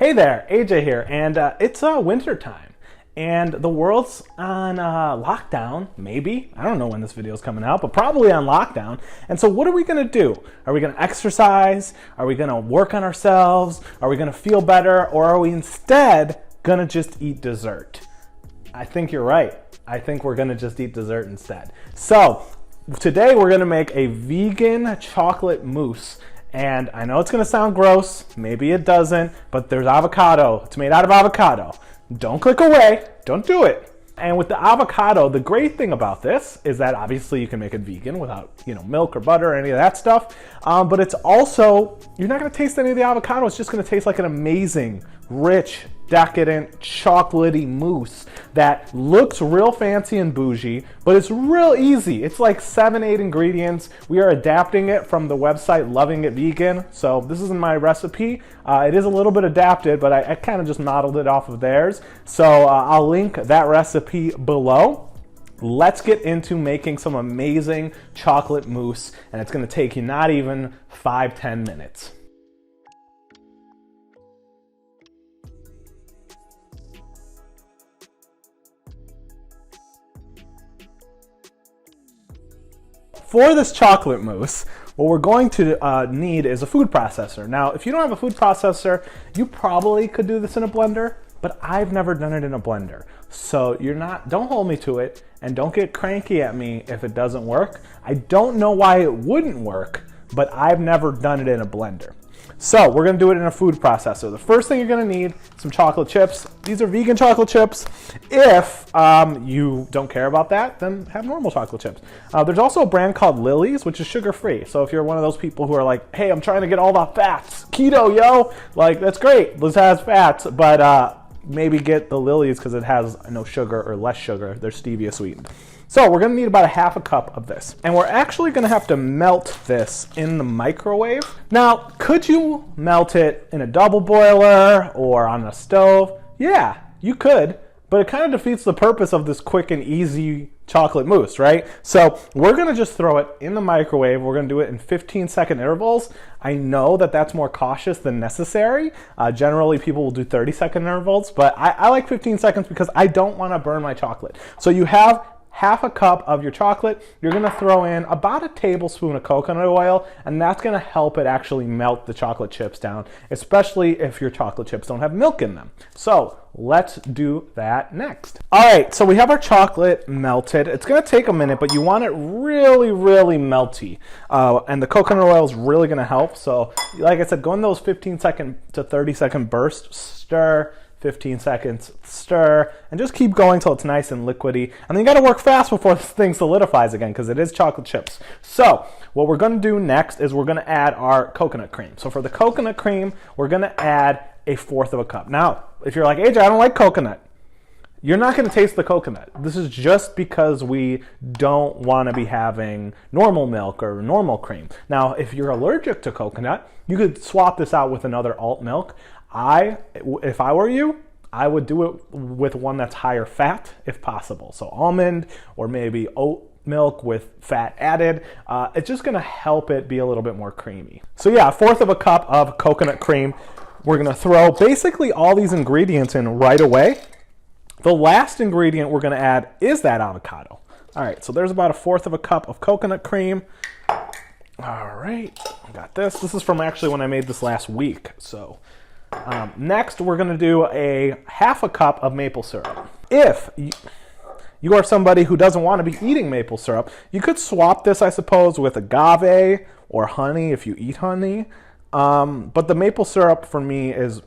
Hey there, AJ here, and it's winter time, and the world's on lockdown, maybe. I don't know when this video is coming out, but probably on lockdown. And so what are we going to do? Are we going to exercise? Are we going to work on ourselves? Are we going to feel better? Or are we instead going to just eat dessert? I think you're right. I think we're going to just eat dessert instead. So today we're going to make a vegan chocolate mousse. And I know it's going to sound gross, maybe it doesn't, but there's avocado. It's made out of avocado. Don't click away, don't do it. And with the avocado, the great thing about this is that obviously you can make it vegan without, milk or butter or any of that stuff. But it's also, you're not going to taste any of the avocado. It's just going to taste like an amazing, rich, decadent, chocolatey mousse that looks real fancy and bougie, but it's real easy. It's like 7-8 ingredients. We are adapting it from the website Loving It Vegan. So this isn't my recipe. It is a little bit adapted, but I kind of just modeled it off of theirs. So I'll link that recipe below. Let's get into making some amazing chocolate mousse, and it's going to take you not even 5-10 minutes. For this chocolate mousse, what we're going to need is a food processor. Now, if you don't have a food processor, you probably could do this in a blender, but I've never done it in a blender. So don't hold me to it, and don't get cranky at me if it doesn't work. I don't know why it wouldn't work, but I've never done it in a blender. So we're gonna do it in a food processor. The first thing you're gonna need, some chocolate chips. These are vegan chocolate chips. If you don't care about that, then have normal chocolate chips. There's also a brand called Lily's, which is sugar-free. So if you're one of those people who are like, hey, I'm trying to get all the fats, keto, yo, like that's great, this has fats, but maybe get the Lily's because it has no sugar or less sugar. They're stevia sweetened. So we're gonna need about a half a cup of this. And we're actually gonna have to melt this in the microwave. Now, could you melt it in a double boiler or on a stove? Yeah, you could, but it kind of defeats the purpose of this quick and easy chocolate mousse, right? So we're gonna just throw it in the microwave. We're gonna do it in 15-second intervals. I know that that's more cautious than necessary. Generally, people will do 30-second intervals, but I like 15 seconds because I don't wanna burn my chocolate. So you have half a cup of your chocolate. You're gonna throw in about a tablespoon of coconut oil, and that's gonna help it actually melt the chocolate chips down, especially if your chocolate chips don't have milk in them. So let's do that next. All right, so we have our chocolate melted. It's gonna take a minute, but you want it really, really melty. And the coconut oil is really gonna help. So like I said, go in those 15-second to 30-second bursts, stir, 15 seconds, stir, and just keep going till it's nice and liquidy. And then you gotta work fast before this thing solidifies again because it is chocolate chips. So what we're gonna do next is we're gonna add our coconut cream. So for the coconut cream, we're gonna add 1/4 cup. Now, if you're like, AJ, I don't like coconut, you're not gonna taste the coconut. This is just because we don't wanna be having normal milk or normal cream. Now, if you're allergic to coconut, you could swap this out with another alt milk. If I were you, I would do it with one that's higher fat if possible. So almond or maybe oat milk with fat added. It's just gonna help it be a little bit more creamy. So yeah, 1/4 cup of coconut cream. We're gonna throw basically all these ingredients in right away. The last ingredient we're gonna add is that avocado. All right, so there's about 1/4 cup of coconut cream. All right, I got this. This is from actually when I made this last week. So next, we're gonna do a half a cup of maple syrup. If you are somebody who doesn't want to be eating maple syrup, you could swap this, I suppose, with agave or honey if you eat honey. But the maple syrup for me is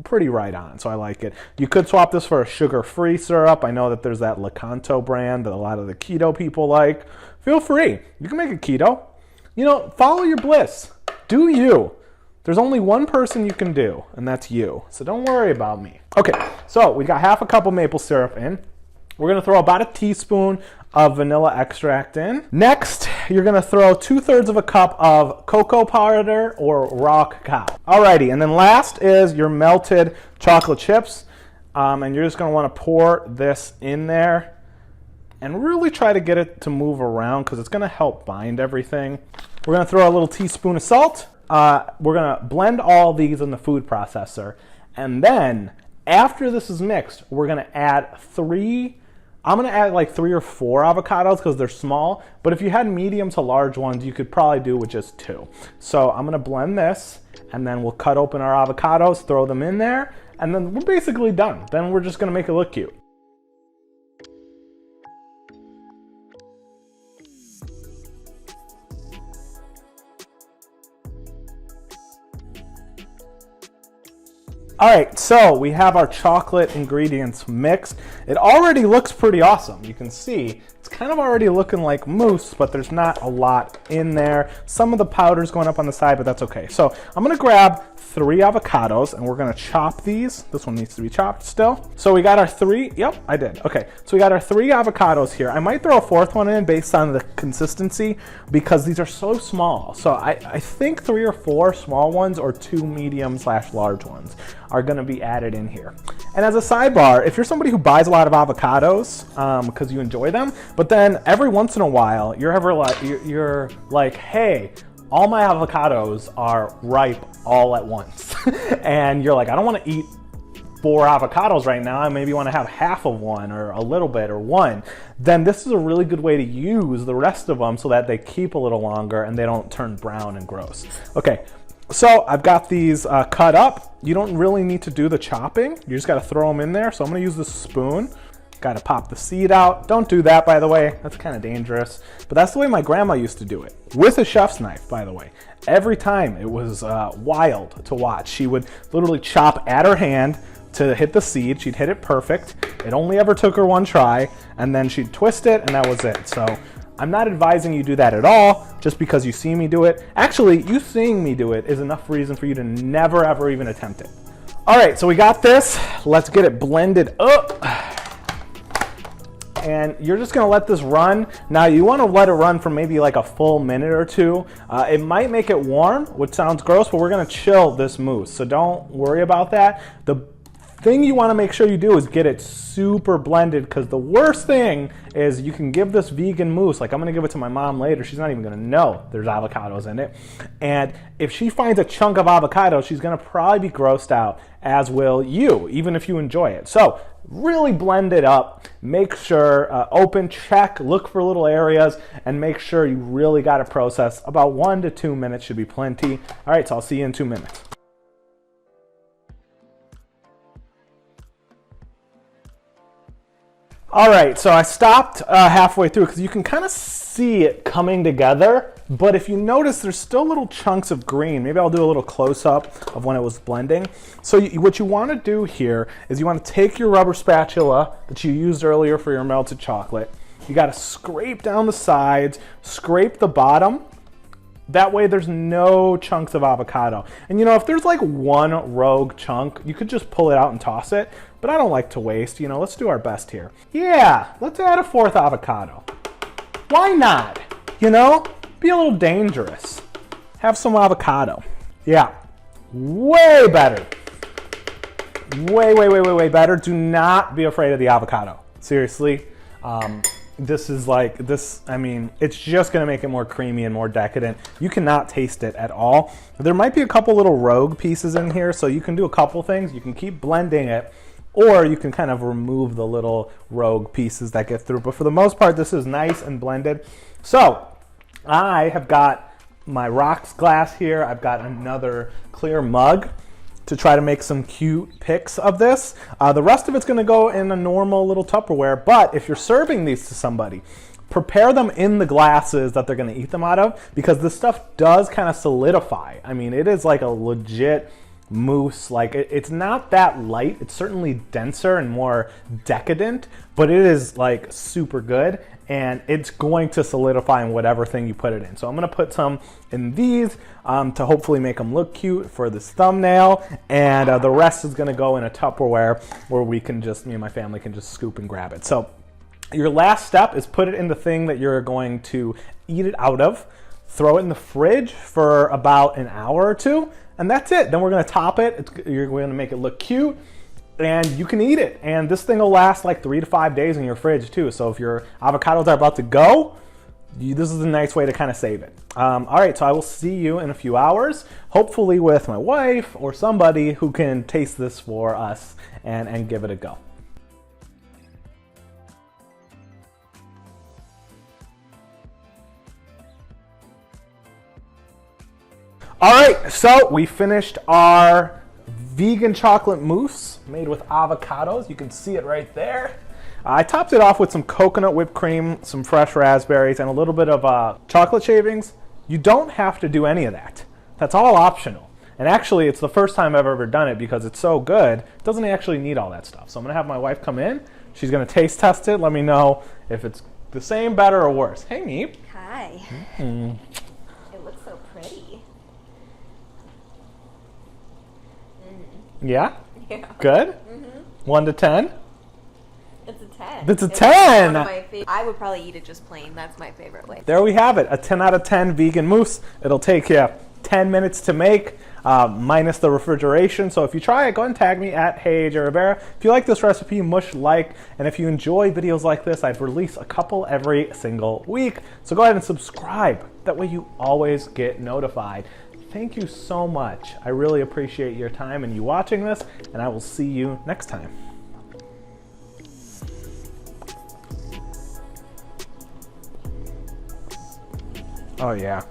pretty right on, so I like it. You could swap this for a sugar-free syrup. I know that there's that Lakanto brand that a lot of the keto people like. Feel free. You can make it keto. Follow your bliss. Do you. There's only one person you can do, and that's you. So don't worry about me. Okay, so we got half a cup of maple syrup in. We're gonna throw about a teaspoon of vanilla extract in. Next, you're gonna throw 2/3 cup of cocoa powder or raw cacao. Alrighty, and then last is your melted chocolate chips. And you're just gonna wanna pour this in there and really try to get it to move around because it's gonna help bind everything. We're gonna throw a little teaspoon of salt. We're gonna blend all these in the food processor, And then after this is mixed, we're gonna add I'm gonna add like 3 or 4 avocados because they're small, but if you had medium to large ones, you could probably do with just 2. So I'm gonna blend this, and then we'll cut open our avocados, throw them in there, and then we're basically done. Then we're just gonna make it look cute. All right, so we have our chocolate ingredients mixed. It already looks pretty awesome. You can see it's kind of already looking like mousse, but there's not a lot in there. Some of the powder's going up on the side, but that's okay. So I'm gonna grab 3 avocados and we're gonna chop these. This one needs to be chopped still. So we got our 3, yep, I did. Okay, so we got our 3 avocados here. I might throw a 4th one in based on the consistency because these are so small. So I think 3 or 4 small ones or 2 medium/large ones are gonna be added in here. And as a sidebar, if you're somebody who buys a lot of avocados because you enjoy them, but then every once in a while you're like, hey, all my avocados are ripe all at once. And you're like, I don't want to eat 4 avocados right now. I maybe want to have half of one or a little bit or one. Then this is a really good way to use the rest of them so that they keep a little longer and they don't turn brown and gross. Okay, so I've got these cut up. You don't really need to do the chopping. You just got to throw them in there. So I'm going to use this spoon. Got to pop the seed out. Don't do that, by the way. That's kind of dangerous. But that's the way my grandma used to do it. With a chef's knife, by the way. Every time it was wild to watch. She would literally chop at her hand to hit the seed. She'd hit it perfect. It only ever took her 1 try. And then she'd twist it, and that was it. So I'm not advising you do that at all, just because you see me do it. Actually, you seeing me do it is enough reason for you to never, ever even attempt it. All right, so we got this. Let's get it blended up. And you're just gonna let this run. Now you wanna let it run for maybe like a full minute or 2. It might make it warm, which sounds gross, but we're gonna chill this mousse, so don't worry about that. The thing you wanna make sure you do is get it super blended, because the worst thing is you can give this vegan mousse, like I'm gonna give it to my mom later, she's not even gonna know there's avocados in it. And if she finds a chunk of avocado, she's gonna probably be grossed out, as will you, even if you enjoy it. So really blend it up, make sure, open, check, look for little areas, and make sure you really got to process. About 1 to 2 minutes should be plenty. All right, so I'll see you in 2 minutes. All right, so I stopped halfway through because you can kind of see it coming together, but if you notice, there's still little chunks of green. Maybe I'll do a little close-up of when it was blending. So what you want to do here is you want to take your rubber spatula that you used earlier for your melted chocolate. You got to scrape down the sides, scrape the bottom. That way there's no chunks of avocado. And you know, if there's like 1 rogue chunk, you could just pull it out and toss it. But I don't like to waste, you know, let's do our best here. Yeah, let's add a 4th avocado. Why not? You know, be a little dangerous. Have some avocado. Yeah, way better. Way better. Do not be afraid of the avocado. Seriously. This is like, I mean, it's just gonna make it more creamy and more decadent. You cannot taste it at all. There might be a couple little rogue pieces in here, so you can do a couple things. You can keep blending it, or you can kind of remove the little rogue pieces that get through. But for the most part, this is nice and blended. So I have got my rocks glass here. I've got another clear mug to try to make some cute pics of this. The rest of it's gonna go in a normal little Tupperware, but if you're serving these to somebody, prepare them in the glasses that they're gonna eat them out of, because this stuff does kind of solidify. I mean, it is like a legit mousse. Like it's not that light. It's certainly denser and more decadent, but it is like super good, and it's going to solidify in whatever thing you put it in. So I'm gonna put some in these to hopefully make them look cute for this thumbnail, and the rest is gonna go in a Tupperware where we can just, me and my family can just scoop and grab it. So your last step is put it in the thing that you're going to eat it out of, throw it in the fridge for about an hour or 2, and that's it. Then we're gonna top it. We're gonna make it look cute, and you can eat it. And this thing will last like 3 to 5 days in your fridge too. So if your avocados are about to go, this is a nice way to kind of save it. All right, so I will see you in a few hours, hopefully with my wife or somebody who can taste this for us and give it a go. All right, so we finished our vegan chocolate mousse made with avocados. You can see it right there. I topped it off with some coconut whipped cream, some fresh raspberries, and a little bit of chocolate shavings. You don't have to do any of that. That's all optional. And actually, it's the first time I've ever done it because it's so good, it doesn't actually need all that stuff. So I'm gonna have my wife come in. She's gonna taste test it. Let me know if it's the same, better, or worse. Hey, Meep. Hi. It looks so pretty. Yeah? Yeah. Good? 1 to 10? It's a 10. It's a 10! One of my I would probably eat it just plain. That's my favorite way. There we have it, a 10 out of 10 vegan mousse. It'll take you 10 minutes to make, minus the refrigeration. So if you try it, go ahead and tag me at Rivera. If you like this recipe, mush like, and if you enjoy videos like this, I'd release a couple every single week. So go ahead and subscribe. That way you always get notified. Thank you so much. I really appreciate your time and you watching this, and I will see you next time. Oh yeah.